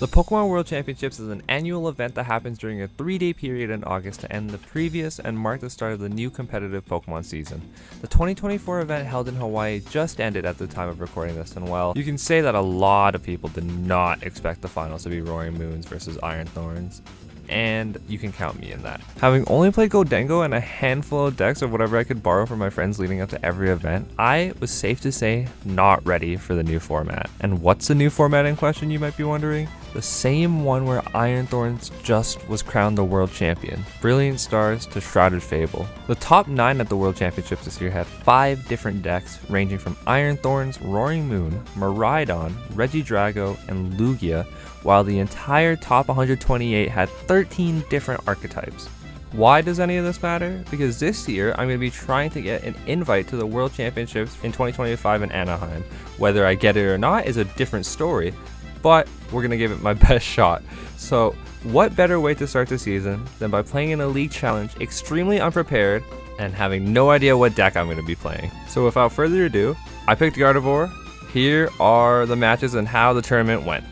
The Pokemon World Championships is an annual event that happens during a 3-day period in August to end the previous and mark the start of the new competitive Pokemon season. The 2024 event held in Hawaii just ended at the time of recording this, and well, you can say that a lot of people did not expect the finals to be Roaring Moons versus Iron Thorns, and you can count me in that. Having only played Goldengo and a handful of decks of whatever I could borrow from my friends leading up to every event, I was safe to say not ready for the new format. And what's the new format in question, you might be wondering? The same one where Iron Thorns just was crowned the world champion. Brilliant Stars to Shrouded Fable. The top 9 at the World Championships this year had 5 different decks ranging from Iron Thorns, Roaring Moon, Miraidon, Regidrago, and Lugia, while the entire top 128 had 13 different archetypes. Why does any of this matter? Because this year I'm going to be trying to get an invite to the World Championships in 2025 in Anaheim. Whether I get it or not is a different story, but we're going to give it my best shot. So what better way to start the season than by playing in a league challenge extremely unprepared and having no idea what deck I'm going to be playing. So without further ado, I picked Gardevoir. Here are the matches and how the tournament went.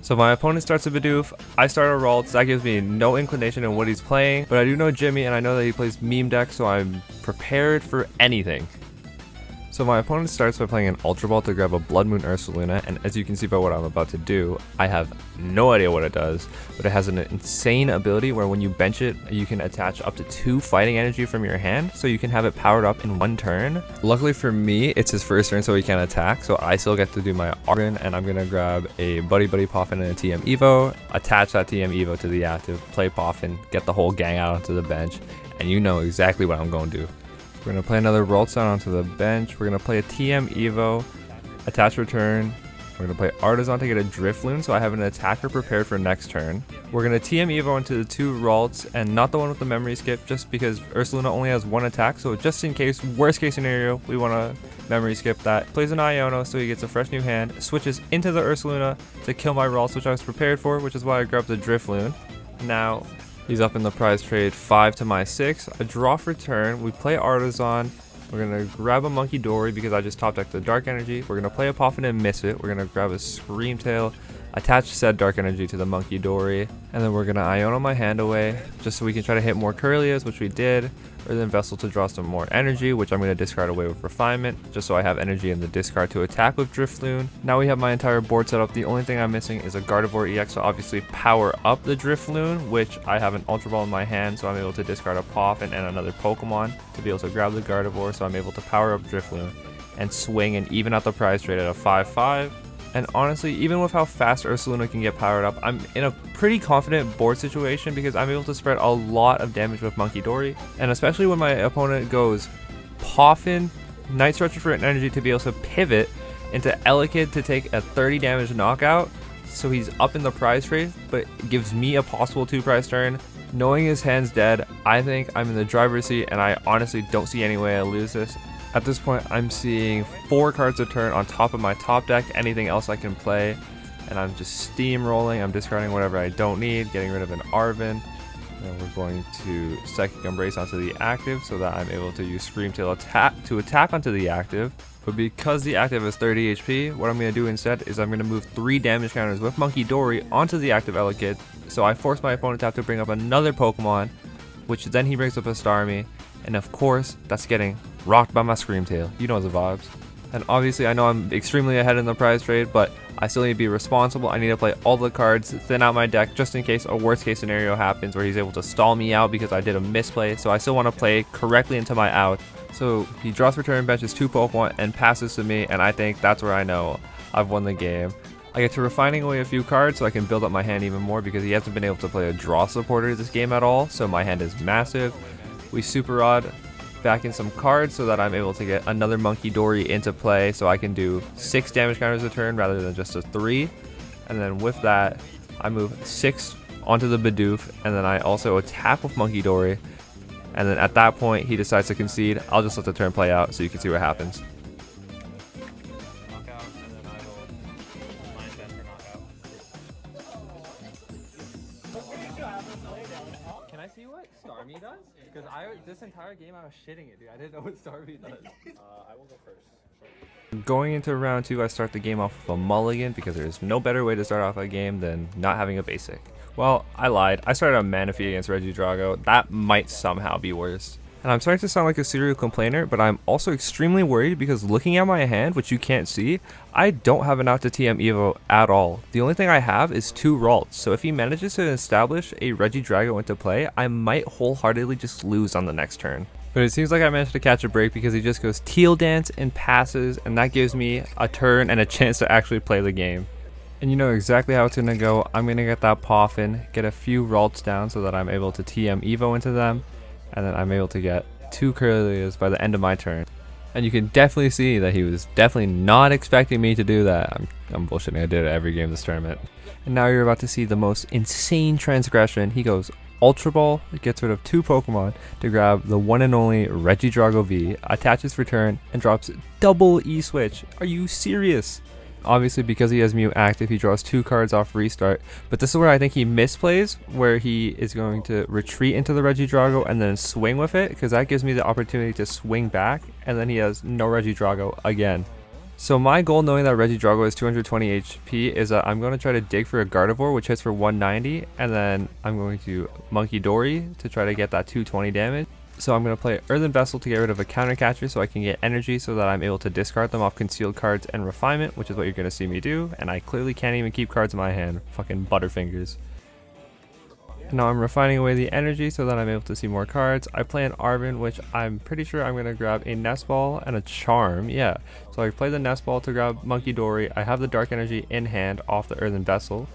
So my opponent starts a Bidoof, I start a Ralts. That gives me no inclination in what he's playing, but I do know Jimmy and I know that he plays meme deck, so I'm prepared for anything. So my opponent starts by playing an Ultra Ball to grab a Blood Moon Ursaluna, and as you can see by what I'm about to do, I have no idea what it does, but it has an insane ability where when you bench it, you can attach up to 2 fighting energy from your hand, so you can have it powered up in 1 turn. Luckily for me, it's his first turn, so he can't attack, so I still get to do my Argon, and I'm gonna grab a Buddy Poffin and a TM Evo, attach that TM Evo to the active, play Poffin, get the whole gang out onto the bench, and you know exactly what I'm gonna do. We're going to play another Ralts down onto the bench. We're going to play a TM Evo, attach return. We're going to play Artisan to get a Drifloon, so I have an attacker prepared for next turn. We're going to TM Evo into the 2 Ralts, and not the one with the memory skip, just because Ursaluna only has 1 attack, so just in case, worst case scenario, we want to memory skip that. Plays an Iono, so he gets a fresh new hand, switches into the Ursaluna to kill my Ralts, which I was prepared for, which is why I grabbed the Drifloon. Now, he's up in the prize trade 5 to my 6. A draw for turn. We play Artisan. We're going to grab a Monkey Dory because I just top decked the Dark Energy. We're going to play a Poffin and miss it. We're going to grab a Screamtail, attach said Dark Energy to the Monkey Dory, and then we're going to Iono my hand away just so we can try to hit more Curlias, which we did, or then Vessel to draw some more energy, which I'm going to discard away with Refinement, just so I have energy in the discard to attack with Drifloon. Now we have my entire board set up. The only thing I'm missing is a Gardevoir EX to obviously power up the Drifloon, which I have an Ultra Ball in my hand, so I'm able to discard a Poffin and another Pokemon to be able to grab the Gardevoir, so I'm able to power up Drifloon and swing and even out the prize trade at a 5-5. And honestly, even with how fast Ursaluna can get powered up, I'm in a pretty confident board situation because I'm able to spread a lot of damage with Monkey Dory. And especially when my opponent goes Poffin, Night Stretcher for an energy to be able to pivot into Elekid to take a 30 damage knockout. So he's up in the prize trade, but gives me a possible 2 prize turn. Knowing his hand's dead, I think I'm in the driver's seat and I honestly don't see any way I lose this. At this point, I'm seeing 4 cards a turn on top of my top deck, anything else I can play, and I'm just steamrolling. I'm discarding whatever I don't need, getting rid of an Arven, and we're going to Psychic Embrace onto the active so that I'm able to use Screamtail to attack onto the active. But because the active is 30 HP, what I'm going to do instead is I'm going to move 3 damage counters with Monkey Dory onto the active Elekid, so I force my opponent to have to bring up another Pokemon, which then he brings up a Starmie, and of course, that's getting rocked by my Screamtail. You know the vibes. And obviously, I know I'm extremely ahead in the prize trade, but I still need to be responsible. I need to play all the cards, thin out my deck, just in case a worst case scenario happens where he's able to stall me out because I did a misplay. So I still want to play correctly into my out. So he draws for turn, benches 2 Pokemon, and passes to me, and I think that's where I know I've won the game. I get to refining away a few cards so I can build up my hand even more because he hasn't been able to play a draw supporter this game at all, so my hand is massive. We Super Rod back in some cards so that I'm able to get another Monkey Dory into play so I can do 6 damage counters a turn rather than just a 3. And then with that, I move 6 onto the Bidoof, and then I also attack with Monkey Dory. And then at that point, he decides to concede. I'll just let the turn play out so you can see what happens. Can I see what Starmie does? Because This entire game I was shitting it, dude. I didn't know what Starvey does. I will go first. Going into round 2, I start the game off with a mulligan because there's no better way to start off a game than not having a basic. Well, I lied. I started on Manaphy against Regidrago. That might somehow be worse. And I'm starting to sound like a serial complainer, but I'm also extremely worried because looking at my hand, which you can't see, I don't have an out to TM Evo at all. The only thing I have is 2 Ralts, so if he manages to establish a Regidrago into play, I might wholeheartedly just lose on the next turn. But it seems like I managed to catch a break because he just goes Teal Dance and passes, and that gives me a turn and a chance to actually play the game. And you know exactly how it's going to go. I'm going to get that Poffin, get a few Ralts down so that I'm able to TM Evo into them, and then I'm able to get 2 Curlias by the end of my turn. And you can definitely see that he was definitely not expecting me to do that. I'm bullshitting, I did it every game this tournament. And now you're about to see the most insane transgression. He goes Ultra Ball, gets rid of 2 Pokemon to grab the one and only Regidrago V, attaches for turn, and drops double E-Switch. Are you serious? Obviously, because he has Mew active, he draws 2 cards off restart, but this is where I think he misplays, where he is going to retreat into the Regidrago and then swing with it, because that gives me the opportunity to swing back, and then he has no Regidrago again. So my goal, knowing that Regidrago is 220 HP, is that I'm going to try to dig for a Gardevoir, which hits for 190, and then I'm going to Monkey Dory to try to get that 220 damage. So I'm going to play Earthen Vessel to get rid of a counter catcher so I can get energy so that I'm able to discard them off concealed cards and refinement, which is what you're going to see me do, and I clearly can't even keep cards in my hand. Fucking butterfingers. Now I'm refining away the energy so that I'm able to see more cards. I play an Arven, which I'm pretty sure I'm going to grab a Nest Ball and a Charm, yeah. So I play the Nest Ball to grab Monkey Dory. I have the Dark Energy in hand off the Earthen Vessel.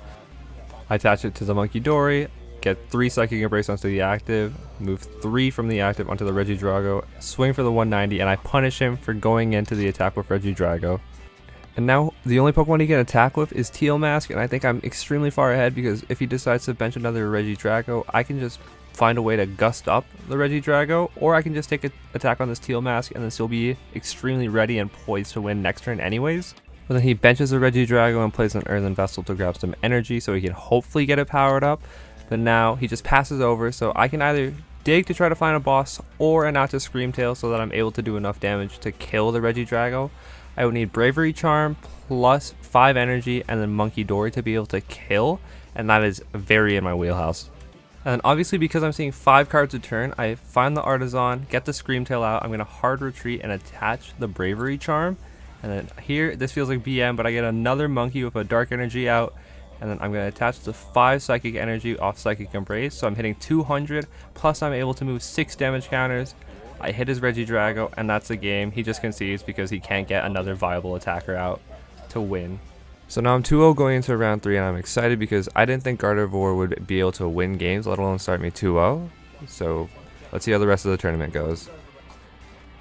I attach it to the Monkey Dory, get 3 Psychic Embrace onto the active, move 3 from the active onto the Regidrago, swing for the 190, and I punish him for going into the attack with Regidrago. And now the only Pokemon he can attack with is Teal Mask, and I think I'm extremely far ahead because if he decides to bench another Regidrago, I can just find a way to gust up the Regidrago, or I can just take an attack on this Teal Mask and then still be extremely ready and poised to win next turn anyways. But then he benches a Regidrago and plays an Earthen Vessel to grab some energy so he can hopefully get it powered up. But now he just passes over, so I can either dig to try to find a boss or an out to Screamtail so that I'm able to do enough damage to kill the Regidrago. I would need Bravery Charm plus 5 energy and then Monkey Dory to be able to kill, and that is very in my wheelhouse. And obviously because I'm seeing 5 cards a turn, I find the Artisan, get the Screamtail out, I'm going to hard retreat and attach the Bravery Charm. And then here, this feels like BM, but I get another Monkey with a Dark Energy out. And then I'm going to attach the 5 Psychic Energy off Psychic Embrace, so I'm hitting 200, plus I'm able to move 6 damage counters. I hit his Regidrago, and that's the game. He just concedes because he can't get another viable attacker out to win. So now I'm 2-0 going into round 3, and I'm excited because I didn't think Gardevoir would be able to win games, let alone start me 2-0. So let's see how the rest of the tournament goes.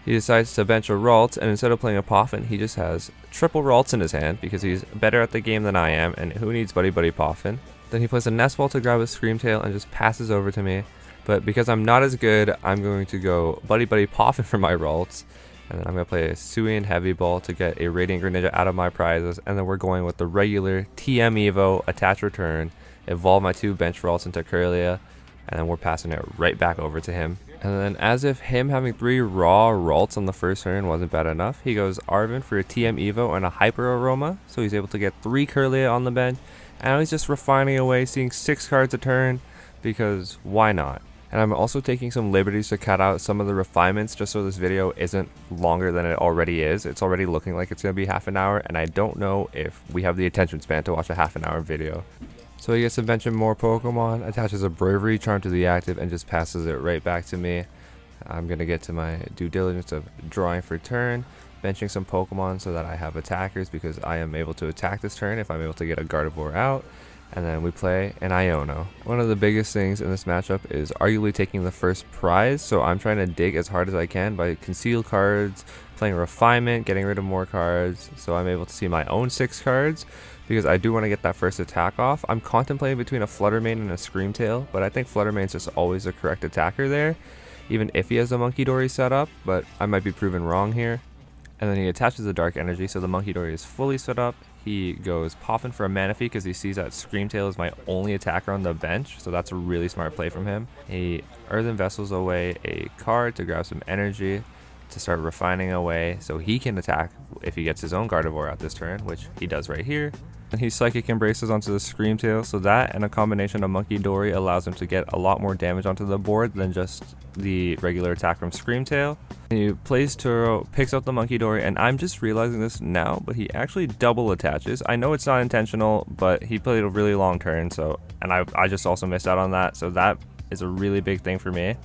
He decides to bench a Ralt, and instead of playing a Poffin, he just has triple Ralts in his hand because he's better at the game than I am, and who needs Buddy Buddy Poffin? Then he plays a Nest Ball to grab a Screamtail and just passes over to me. But because I'm not as good, I'm going to go Buddy Buddy Poffin for my Ralts, and then I'm going to play a Suian Heavy Ball to get a Radiant Greninja out of my prizes, and then we're going with the regular TM Evo, attach return, evolve my 2 bench Ralts into Curlia, and then we're passing it right back over to him. And then as if him having 3 raw Ralts on the first turn wasn't bad enough, he goes Arven for a TM Evo and a Hyper Aroma, so he's able to get 3 Curlia on the bench, and now he's just refining away, seeing 6 cards a turn, because why not? And I'm also taking some liberties to cut out some of the refinements just so this video isn't longer than it already is. It's already looking like it's going to be half an hour, and I don't know if we have the attention span to watch a half an hour video. So he gets to bench more Pokemon, attaches a Bravery Charm to the active, and just passes it right back to me. I'm going to get to my due diligence of drawing for turn, benching some Pokemon so that I have attackers because I am able to attack this turn if I'm able to get a Gardevoir out. And then we play an Iono. One of the biggest things in this matchup is arguably taking the first prize, so I'm trying to dig as hard as I can by concealed cards, playing Refinement, getting rid of more cards, so I'm able to see my own 6 cards, because I do want to get that first attack off. I'm contemplating between a Fluttermane and a Screamtail, but I think Fluttermane's just always the correct attacker there, even if he has the Monkey Dory set up, but I might be proven wrong here. And then he attaches the Dark Energy, so the Monkey Dory is fully set up. he goes popping for a Manaphy because he sees that Screamtail is my only attacker on the bench, so that's a really smart play from him. He Earthen Vessels away a card to grab some energy to start refining away so he can attack if he gets his own Gardevoir out this turn, which he does right here. And he Psychic Embraces onto the Screamtail, so that and a combination of Monkey Dory allows him to get a lot more damage onto the board than just the regular attack from Screamtail. He plays Turo, picks up the Monkey Dory, and I'm just realizing this now, but he actually double attaches. I know it's not intentional, but he played a really long turn, and I just also missed out on that, so that is a really big thing for me.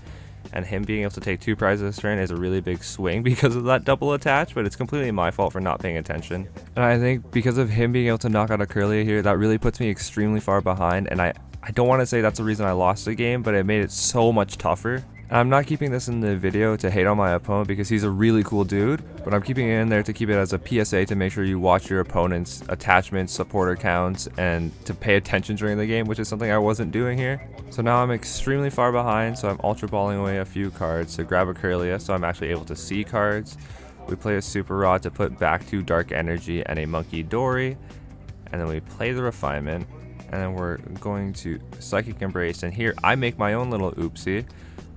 And him being able to take 2 prizes this turn is a really big swing because of that double attach, but it's completely my fault for not paying attention. And I think because of him being able to knock out a Curlia here, that really puts me extremely far behind, and I don't want to say that's the reason I lost the game, but it made it so much tougher. And I'm not keeping this in the video to hate on my opponent because he's a really cool dude, but I'm keeping it in there to keep it as a PSA to make sure you watch your opponent's attachments, supporter counts, and to pay attention during the game, which is something I wasn't doing here. So now I'm extremely far behind, so I'm Ultra Balling away a few cards to grab a Curlia, so I'm actually able to see cards. We play a Super Rod to put back 2 Dark Energy and a Monkey Dory, and then we play the Refinement, and then we're going to Psychic Embrace, and here I make my own little oopsie.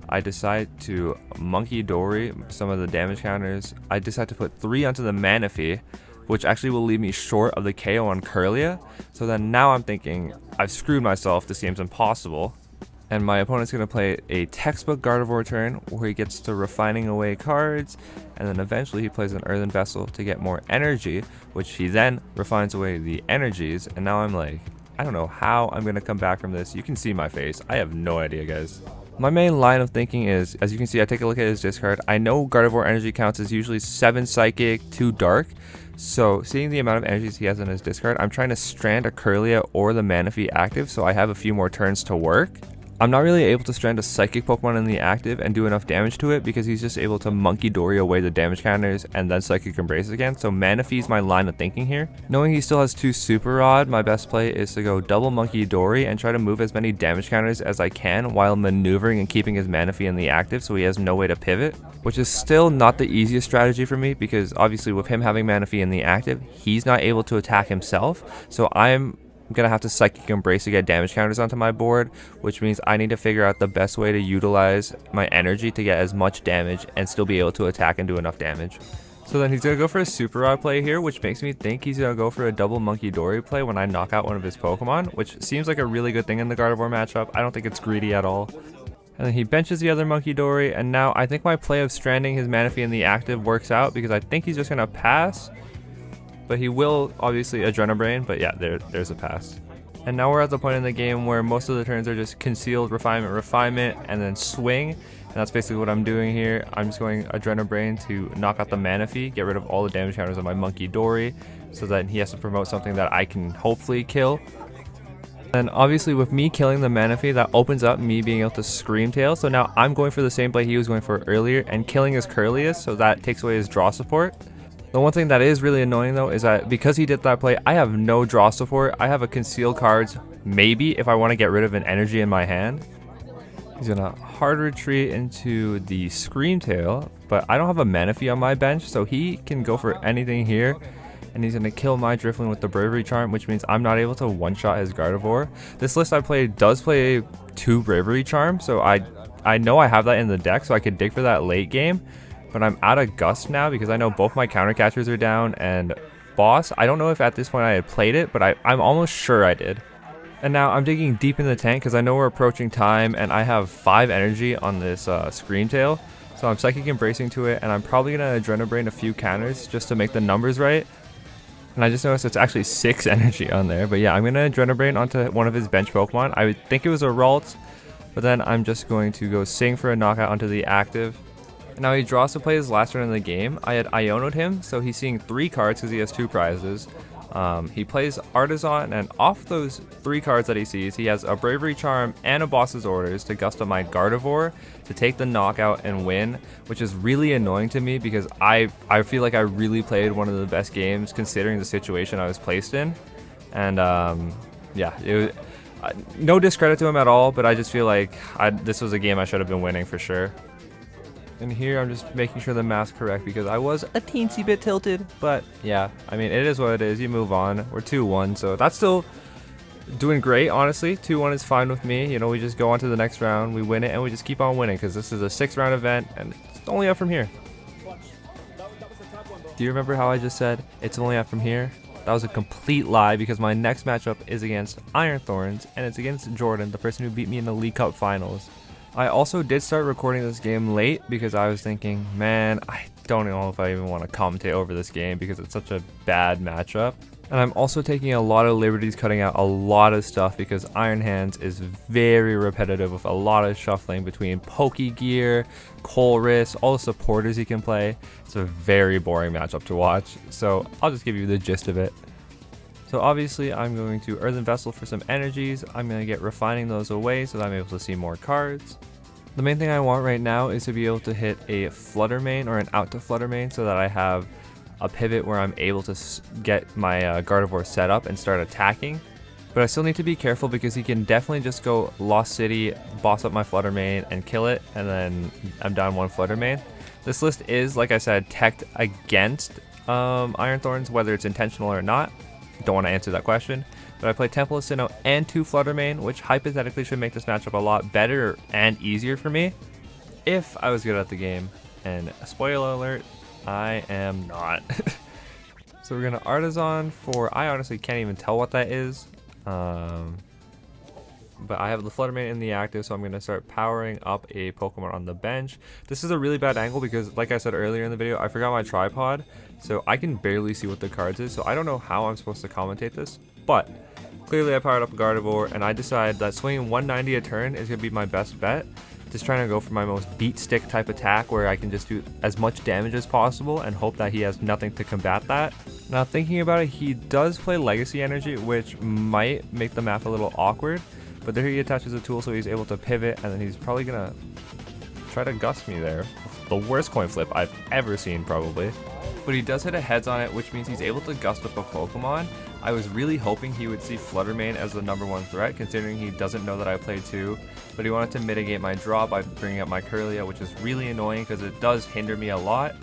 I decide to Monkey Dory some of the damage counters. I decide to put 3 onto the Manaphy, which actually will leave me short of the KO on Curlia. So then now I'm thinking, I've screwed myself, this game's impossible. And my opponent's going to play a textbook Gardevoir turn where he gets to refining away cards, and then eventually he plays an Earthen Vessel to get more energy, which he then refines away the energies, and now I'm like, I don't know how I'm going to come back from this. You can see my face. I have no idea, guys. My main line of thinking is, as you can see, I take a look at his discard. I know Gardevoir energy counts as usually 7 Psychic, 2 Dark. So seeing the amount of energies he has in his discard, I'm trying to strand a Curlia or the Manaphy active so I have a few more turns to work. I'm not really able to strand a Psychic Pokemon in the active and do enough damage to it because he's just able to Monkey Dory away the damage counters and then Psychic Embrace again, so Manaphy's my line of thinking here. Knowing he still has 2 Super Rod, my best play is to go double Monkey Dory and try to move as many damage counters as I can while maneuvering and keeping his Manaphy in the active so he has no way to pivot, which is still not the easiest strategy for me because obviously with him having Manaphy in the active, he's not able to attack himself, so I'm gonna have to Psychic Embrace to get damage counters onto my board, which means I need to figure out the best way to utilize my energy to get as much damage and still be able to attack and do enough damage. So then he's gonna go for a Super Rod play here, which makes me think he's gonna go for a double Monkey Dory play when I knock out one of his Pokemon, which seems like a really good thing in the Gardevoir matchup. I don't think it's greedy at all. And then he benches the other Monkey Dory, and now I think my play of stranding his Manaphy in the active works out because I think he's just gonna pass. But he will obviously Adrenabrain, but yeah, there's a pass. And now we're at the point in the game where most of the turns are just concealed, refinement, and then swing. And that's basically what I'm doing here. I'm just going Adrenabrain to knock out the Manaphy, get rid of all the damage counters on my Monkey Dory, so that he has to promote something that I can hopefully kill. And obviously with me killing the Manaphy, that opens up me being able to Screamtail. So now I'm going for the same play he was going for earlier and killing his Curlius, so that takes away his draw support. The one thing that is really annoying though is that because he did that play, I have no draw support. I have a concealed cards maybe if I want to get rid of an energy in my hand. He's gonna hard retreat into the Screamtail, but I don't have a Manaphy on my bench, so he can go for anything here. And he's gonna kill my Drifloon with the Bravery Charm, which means I'm not able to one-shot his Gardevoir. This list I played does play 2 Bravery Charms, so I know I have that in the deck, so I could dig for that late game. But I'm out of Gust now because I know both my counter catchers are down, and Boss, I don't know if at this point I had played it, but I'm almost sure I did. And now I'm digging deep in the tank because I know we're approaching time and I have 5 energy on this Screamtail. So I'm Psychic Embracing to it, and I'm probably going to Adrenabrain a few counters just to make the numbers right. And I just noticed it's actually 6 energy on there. But yeah, I'm going to Adrenabrain onto one of his bench Pokemon. I would think it was a Ralt, but then I'm just going to go Sing for a knockout onto the active. Now he draws to play his last turn in the game. I had Iono'd him, so he's seeing 3 cards because he has 2 prizes. He plays Artisan, and off those 3 cards that he sees, he has a Bravery Charm and a Boss's Orders to gust up my Gardevoir to take the knockout and win, which is really annoying to me because I feel like I really played one of the best games considering the situation I was placed in. And yeah, it was, no discredit to him at all, but I just feel like this was a game I should have been winning for sure. And here I'm just making sure the math's correct because I was a teensy bit tilted. But yeah, I mean, it is what it is. You move on. We're 2-1, so that's still doing great, honestly. 2-1 is fine with me. You know, we just go on to the next round, we win it, and we just keep on winning because this is a 6-round event, and it's only up from here. Do you remember how I just said it's only up from here? That was a complete lie because my next matchup is against Iron Thorns, and it's against Jordan, the person who beat me in the League Cup finals. I also did start recording this game late because I was thinking, man, I don't know if I even want to commentate over this game because it's such a bad matchup. And I'm also taking a lot of liberties cutting out a lot of stuff because Iron Hands is very repetitive with a lot of shuffling between Pokegear, Colress, all the supporters he can play. It's a very boring matchup to watch, so I'll just give you the gist of it. So obviously I'm going to Earthen Vessel for some energies. I'm going to get refining those away so that I'm able to see more cards. The main thing I want right now is to be able to hit a Flutter Mane or an out to Flutter Mane so that I have a pivot where I'm able to get my Gardevoir set up and start attacking. But I still need to be careful because he can definitely just go Lost City, boss up my Flutter Mane and kill it, and then I'm down 1 Flutter Mane. This list is, like I said, teched against Iron Thorns, whether it's intentional or not. Don't want to answer that question. But I play Temple of Sinnoh and 2 Flutter Mane, which hypothetically should make this matchup a lot better and easier for me if I was good at the game. And spoiler alert, I am not. So we're gonna Artisan for, I honestly can't even tell what that is. But I have the Flutter Mane in the active, so I'm gonna start powering up a Pokemon on the bench. This is a really bad angle because, like I said earlier in the video, I forgot my tripod, so I can barely see what the cards is. So I don't know how I'm supposed to commentate this, but clearly I powered up a Gardevoir, and I decided that swinging 190 a turn is gonna be my best bet. Just trying to go for my most beat stick type attack where I can just do as much damage as possible and hope that he has nothing to combat that. Now thinking about it, he does play Legacy Energy, which might make the map a little awkward, but there he attaches a tool so he's able to pivot, and then he's probably gonna try to gust me there. The worst coin flip I've ever seen probably. But he does hit a heads on it, which means he's able to gust up a Pokemon. I was really hoping he would see Flutter Mane as the #1 threat, considering he doesn't know that I play 2, but he wanted to mitigate my draw by bringing up my Curlia, which is really annoying because it does hinder me a lot,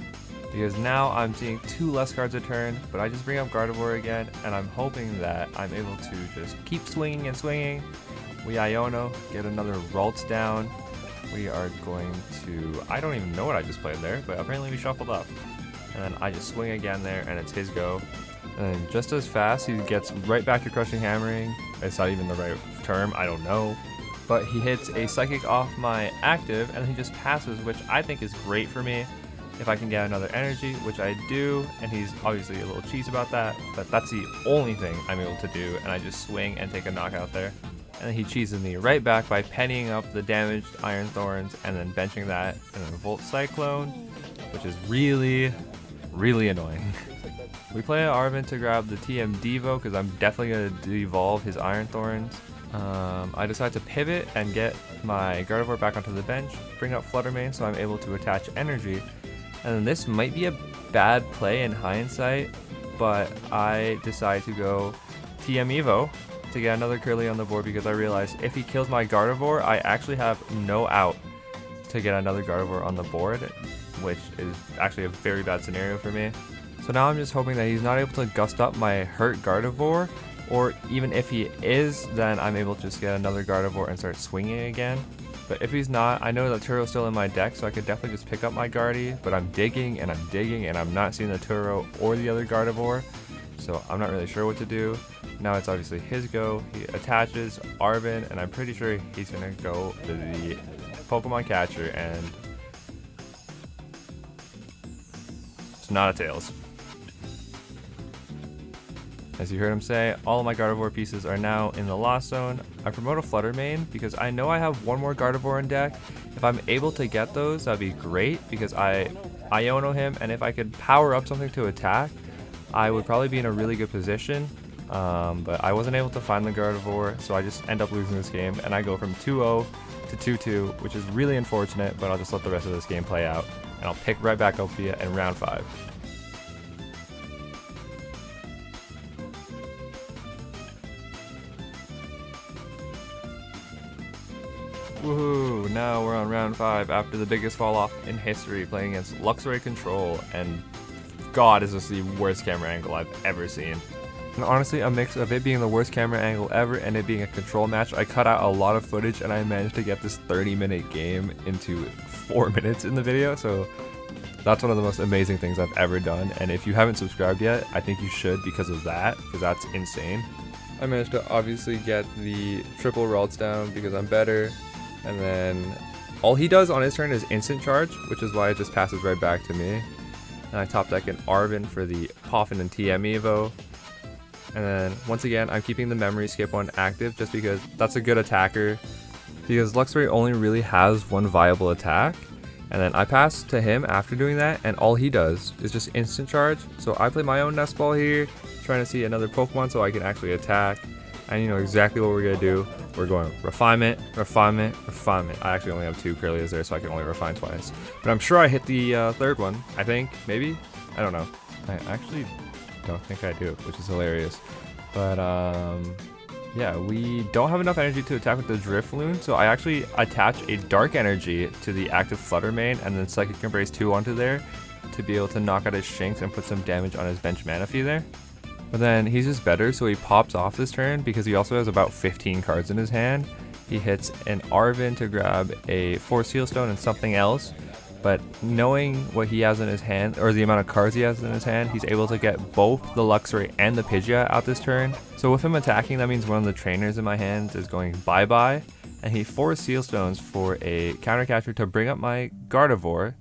because now I'm seeing 2 less cards a turn, but I just bring up Gardevoir again, and I'm hoping that I'm able to just keep swinging and swinging. We Iono, get another Ralts down. We are going to, I don't even know what I just played there, but apparently we shuffled up. And then I just swing again there, and it's his go. And just as fast, he gets right back to Crushing Hammering. It's not even the right term, I don't know. But he hits a Psychic off my active, and he just passes, which I think is great for me. If I can get another energy, which I do, and he's obviously a little cheese about that, but that's the only thing I'm able to do, and I just swing and take a knockout there. And then he cheeses me right back by pennying up the damaged Iron Thorns, and then benching that, and then Volt Cyclone, which is really annoying. We play Arvin to grab the TM Devo because I'm definitely going to devolve his Iron Thorns. I decide to pivot and get my Gardevoir back onto the bench, bring up Flutter Mane so I'm able to attach energy. And then this might be a bad play in hindsight, but I decide to go TM Evo to get another Curly on the board because I realized if he kills my Gardevoir, I actually have no out to get another Gardevoir on the board, which is actually a very bad scenario for me. So now I'm just hoping that he's not able to gust up my hurt Gardevoir, or even if he is, then I'm able to just get another Gardevoir and start swinging again. But if he's not, I know that Turo's still in my deck, so I could definitely just pick up my Guardy, but I'm digging and I'm digging and I'm not seeing the Turo or the other Gardevoir, so I'm not really sure what to do. Now it's obviously his go. He attaches Arvin, and I'm pretty sure he's gonna go to the Pokemon Catcher, and it's not a Tails. As you heard him say, all of my Gardevoir pieces are now in the Lost Zone. I promote a Flutter Mane because I know I have 1 more Gardevoir in deck. If I'm able to get those, that'd be great because I Iono him, and if I could power up something to attack, I would probably be in a really good position. But I wasn't able to find the Gardevoir, so I just end up losing this game, and I go from 2-0 to 2-2, which is really unfortunate, but I'll just let the rest of this game play out, and I'll pick right back up via in round 5. Woohoo! Now we're on round 5 after the biggest fall off in history, playing against Luxray Control, and God, is this the worst camera angle I've ever seen. And honestly, a mix of it being the worst camera angle ever and it being a control match, I cut out a lot of footage and I managed to get this 30-minute game into 4 minutes in the video, so that's one of the most amazing things I've ever done. And if you haven't subscribed yet, I think you should because of that, because that's insane. I managed to obviously get the triple Ralts down because I'm better. And then all he does on his turn is instant charge, which is why it just passes right back to me. And I top deck an Arven for the Poffin and TM Evo. And then once again, I'm keeping the memory skip on active just because that's a good attacker. Because Luxray only really has one viable attack. And then I pass to him after doing that, and all he does is just instant charge. So I play my own nest ball here, trying to see another Pokemon so I can actually attack. And you know exactly what we're gonna do. We're going refinement, refinement, refinement. I actually only have 2 Kirlias there, so I can only refine twice. But I'm sure I hit the third one. I think, maybe? I don't know. I actually don't think I do, which is hilarious. But yeah, we don't have enough energy to attack with the Drifloon, so I actually attach a Dark Energy to the active Flutter Mane and then Psychic Embrace 2 onto there to be able to knock out his Shinx and put some damage on his bench Manaphy there. But then he's just better, so he pops off this turn because he also has about 15 cards in his hand. He hits an Arven to grab a Force Heal Stone and something else. But knowing what he has in his hand, or the amount of cards he has in his hand, he's able to get both the Luxray and the Pidgeot out this turn. So with him attacking, that means one of the trainers in my hands is going bye-bye. And he 4 Seal Stones for a counter catcher to bring up my Gardevoir,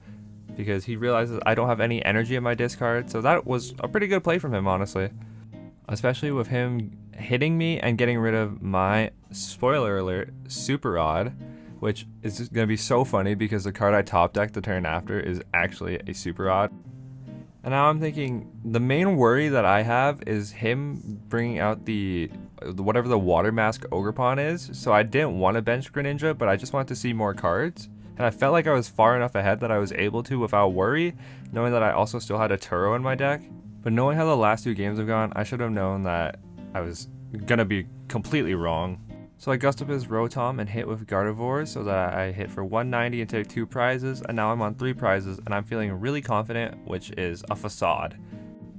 because he realizes I don't have any energy in my discard. So that was a pretty good play from him, honestly. Especially with him hitting me and getting rid of my, spoiler alert, Super Rod, which is just going to be so funny because the card I top decked the turn after is actually a Super Rod. And now I'm thinking the main worry that I have is him bringing out the whatever the Water Mask Ogerpon is. So I didn't want to bench Greninja, but I just wanted to see more cards. And I felt like I was far enough ahead that I was able to without worry, knowing that I also still had a Turo in my deck. But knowing how the last 2 games have gone, I should have known that I was going to be completely wrong. So I gust up his Rotom and hit with Gardevoir so that I hit for 190 and take 2 prizes, and now I'm on 3 prizes and I'm feeling really confident, which is a facade.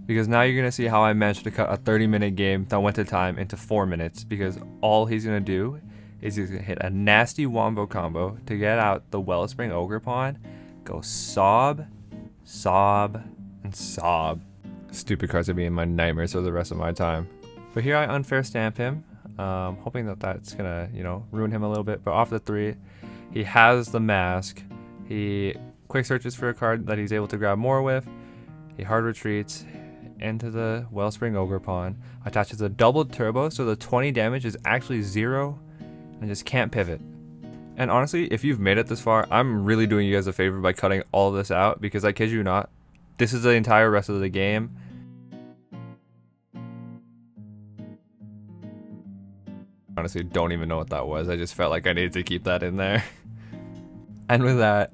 Because now you're going to see how I managed to cut a 30-minute game that went to time into 4 minutes, because all he's going to do is he's going to hit a nasty Wombo combo to get out the Wellspring Ogerpon, go sob, sob, and sob. Stupid cards are being my nightmares for the rest of my time. But here I unfair stamp him, hoping that that's gonna, you know, ruin him a little bit. But off the 3, he has the mask. He quick searches for a card that he's able to grab more with. He hard retreats into the Wellspring Ogerpon, attaches a double turbo, so the 20 damage is actually 0, and just can't pivot. And honestly, if you've made it this far, I'm really doing you guys a favor by cutting all this out, because I kid you not, this is the entire rest of the game. Honestly, don't even know what that was. I just felt like I needed to keep that in there. And with that,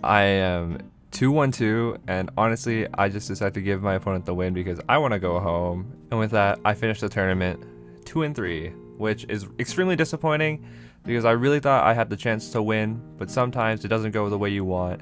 I am 2-1-2, and honestly, I just decided to give my opponent the win because I want to go home. And with that, I finished the tournament 2-3, which is extremely disappointing because I really thought I had the chance to win, but sometimes it doesn't go the way you want.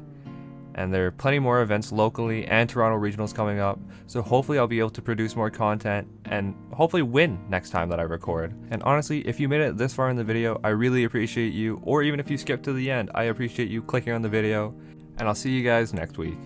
And there are plenty more events locally and Toronto Regionals coming up, so hopefully I'll be able to produce more content and hopefully win next time that I record. And honestly, if you made it this far in the video, I really appreciate you, or even if you skipped to the end, I appreciate you clicking on the video, and I'll see you guys next week.